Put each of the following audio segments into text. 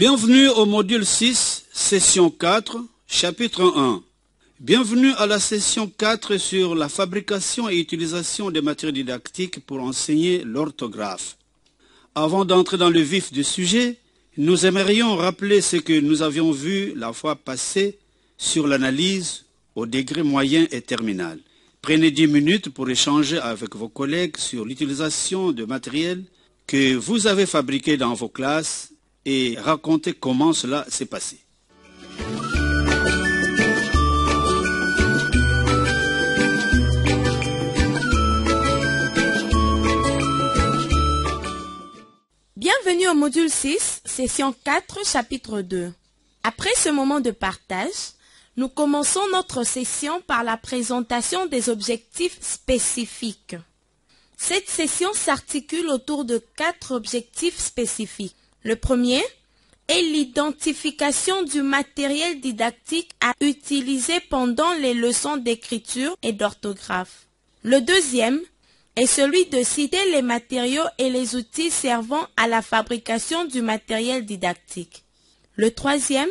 Bienvenue au module 6, session 4, chapitre 1. Bienvenue à la session 4 sur la fabrication et utilisation des matériaux didactiques pour enseigner l'orthographe. Avant d'entrer dans le vif du sujet, nous aimerions rappeler ce que nous avions vu la fois passée sur l'analyse au degré moyen et terminal. Prenez 10 minutes pour échanger avec vos collègues sur l'utilisation de matériel que vous avez fabriqué dans vos classes et racontez comment cela s'est passé. Bienvenue au module 6, session 4, chapitre 2. Après ce moment de partage, nous commençons notre session par la présentation des objectifs spécifiques. Cette session s'articule autour de 4 objectifs spécifiques. Le premier est l'identification du matériel didactique à utiliser pendant les leçons d'écriture et d'orthographe. Le deuxième est celui de citer les matériaux et les outils servant à la fabrication du matériel didactique. Le troisième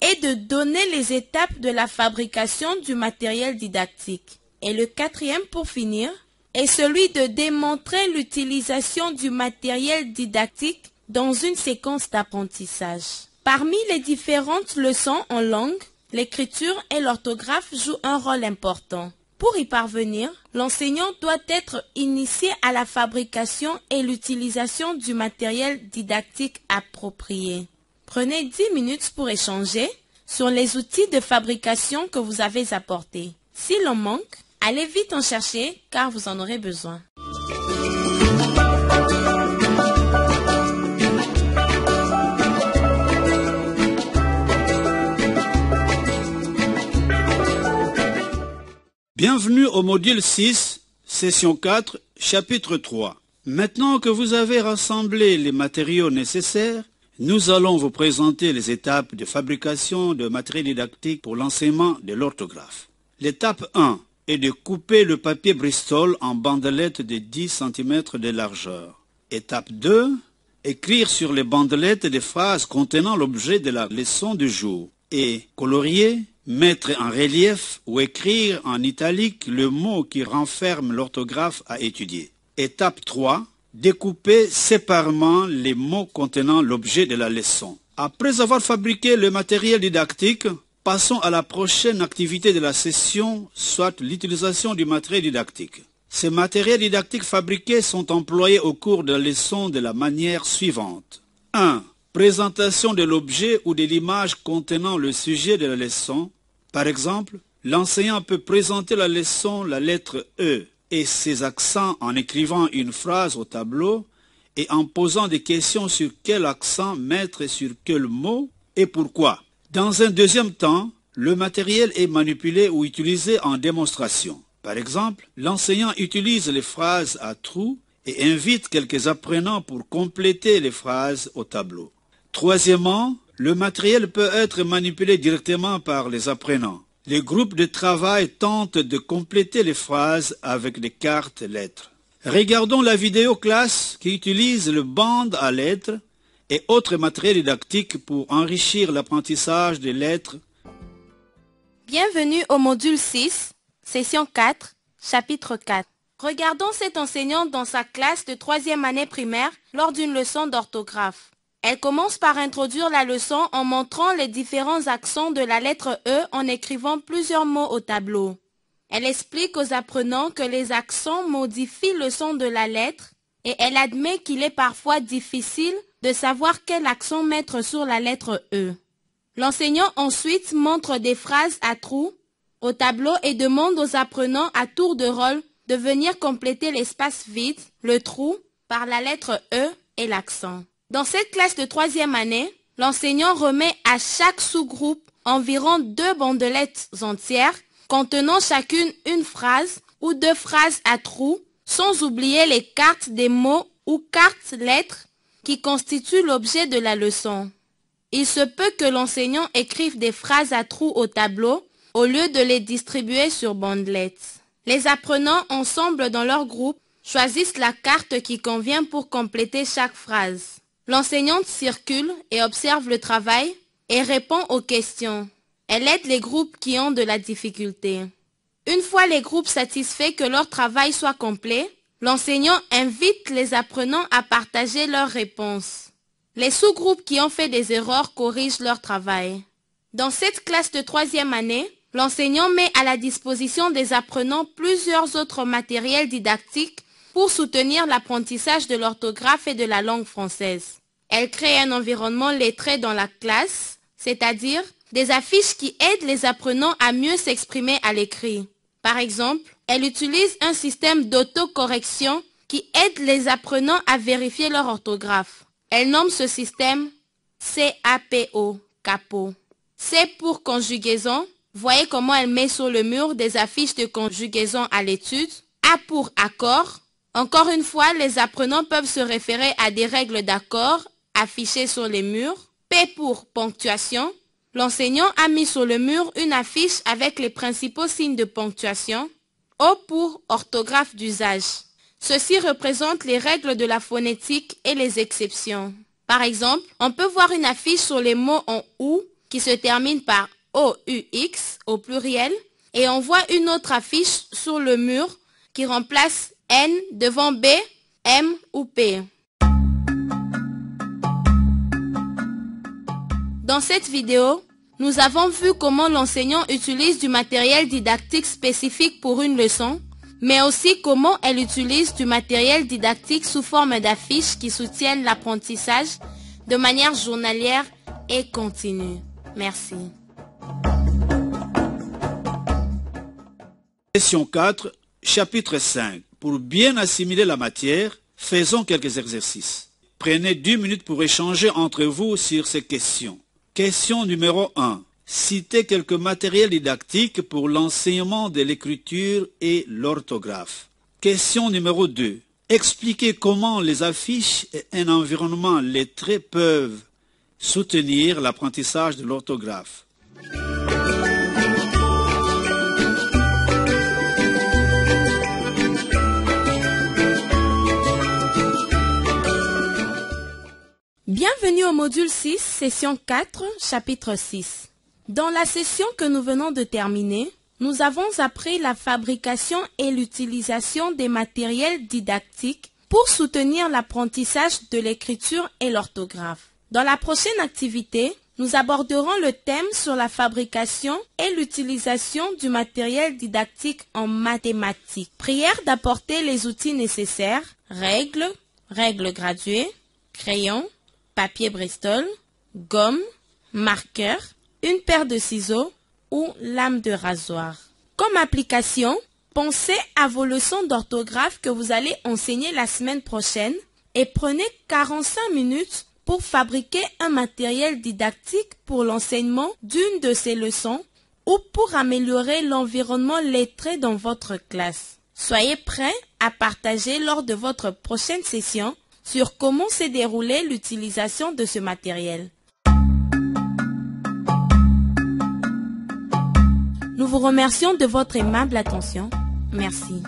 est de donner les étapes de la fabrication du matériel didactique. Et le quatrième, pour finir, est celui de démontrer l'utilisation du matériel didactique dans une séquence d'apprentissage. Parmi les différentes leçons en langue, l'écriture et l'orthographe jouent un rôle important. Pour y parvenir, l'enseignant doit être initié à la fabrication et l'utilisation du matériel didactique approprié. Prenez 10 minutes pour échanger sur les outils de fabrication que vous avez apportés. S'il en manque, allez vite en chercher car vous en aurez besoin. Bienvenue au module 6, session 4, chapitre 3. Maintenant que vous avez rassemblé les matériaux nécessaires, nous allons vous présenter les étapes de fabrication de matériel didactique pour l'enseignement de l'orthographe. L'étape 1 est de couper le papier Bristol en bandelettes de 10 cm de largeur. Étape 2, écrire sur les bandelettes des phrases contenant l'objet de la leçon du jour et colorier, mettre en relief ou écrire en italique le mot qui renferme l'orthographe à étudier. Étape 3, découper séparément les mots contenant l'objet de la leçon. Après avoir fabriqué le matériel didactique, passons à la prochaine activité de la session, soit l'utilisation du matériel didactique. Ces matériels didactiques fabriqués sont employés au cours de la leçon de la manière suivante. 1. Présentation de l'objet ou de l'image contenant le sujet de la leçon. Par exemple, l'enseignant peut présenter la leçon, la lettre E et ses accents en écrivant une phrase au tableau et en posant des questions sur quel accent mettre sur quel mot et pourquoi. Dans un deuxième temps, le matériel est manipulé ou utilisé en démonstration. Par exemple, l'enseignant utilise les phrases à trous et invite quelques apprenants pour compléter les phrases au tableau. Troisièmement, le matériel peut être manipulé directement par les apprenants. Les groupes de travail tentent de compléter les phrases avec des cartes lettres. Regardons la vidéo classe qui utilise le banc à lettres et autres matériels didactiques pour enrichir l'apprentissage des lettres. Bienvenue au module 6, session 4, chapitre 4. Regardons cette enseignante dans sa classe de 3e année primaire lors d'une leçon d'orthographe. Elle commence par introduire la leçon en montrant les différents accents de la lettre E en écrivant plusieurs mots au tableau. Elle explique aux apprenants que les accents modifient le son de la lettre et elle admet qu'il est parfois difficile de savoir quel accent mettre sur la lettre E. L'enseignant ensuite montre des phrases à trous au tableau et demande aux apprenants à tour de rôle de venir compléter l'espace vide, le trou, par la lettre E et l'accent. Dans cette classe de 3e année, l'enseignant remet à chaque sous-groupe environ 2 bandelettes entières contenant chacune une phrase ou 2 phrases à trous, sans oublier les cartes des mots ou cartes lettres qui constituent l'objet de la leçon. Il se peut que l'enseignant écrive des phrases à trous au tableau au lieu de les distribuer sur bandelettes. Les apprenants ensemble dans leur groupe choisissent la carte qui convient pour compléter chaque phrase. L'enseignante circule et observe le travail et répond aux questions. Elle aide les groupes qui ont de la difficulté. Une fois les groupes satisfaits que leur travail soit complet, l'enseignant invite les apprenants à partager leurs réponses. Les sous-groupes qui ont fait des erreurs corrigent leur travail. Dans cette classe de 3e année, l'enseignant met à la disposition des apprenants plusieurs autres matériels didactiques pour soutenir l'apprentissage de l'orthographe et de la langue française. Elle crée un environnement lettré dans la classe, c'est-à-dire des affiches qui aident les apprenants à mieux s'exprimer à l'écrit. Par exemple, elle utilise un système d'autocorrection qui aide les apprenants à vérifier leur orthographe. Elle nomme ce système CAPO, CAPO. C pour conjugaison. Voyez comment elle met sur le mur des affiches de conjugaison à l'étude. A pour accord. Encore une fois, les apprenants peuvent se référer à des règles d'accord affichées sur les murs. P pour ponctuation. L'enseignant a mis sur le mur une affiche avec les principaux signes de ponctuation. O pour orthographe d'usage. Ceci représente les règles de la phonétique et les exceptions. Par exemple, on peut voir une affiche sur les mots en OU qui se termine par OUX au pluriel et on voit une autre affiche sur le mur qui remplace N devant B, M ou P. Dans cette vidéo, nous avons vu comment l'enseignant utilise du matériel didactique spécifique pour une leçon, mais aussi comment elle utilise du matériel didactique sous forme d'affiches qui soutiennent l'apprentissage de manière journalière et continue. Merci. Session 4, chapitre 5. Pour bien assimiler la matière, faisons quelques exercices. Prenez 10 minutes pour échanger entre vous sur ces questions. Question numéro 1. Citez quelques matériels didactiques pour l'enseignement de l'écriture et l'orthographe. Question numéro 2. Expliquez comment les affiches et un environnement lettré peuvent soutenir l'apprentissage de l'orthographe. Bienvenue au module 6, session 4, chapitre 6. Dans la session que nous venons de terminer, nous avons appris la fabrication et l'utilisation des matériels didactiques pour soutenir l'apprentissage de l'écriture et l'orthographe. Dans la prochaine activité, nous aborderons le thème sur la fabrication et l'utilisation du matériel didactique en mathématiques. Prière d'apporter les outils nécessaires, règles graduées, crayons, papier Bristol, gomme, marqueur, une paire de ciseaux ou lame de rasoir. Comme application, pensez à vos leçons d'orthographe que vous allez enseigner la semaine prochaine et prenez 45 minutes pour fabriquer un matériel didactique pour l'enseignement d'une de ces leçons ou pour améliorer l'environnement lettré dans votre classe. Soyez prêts à partager lors de votre prochaine session sur comment s'est déroulée l'utilisation de ce matériel. Nous vous remercions de votre aimable attention. Merci.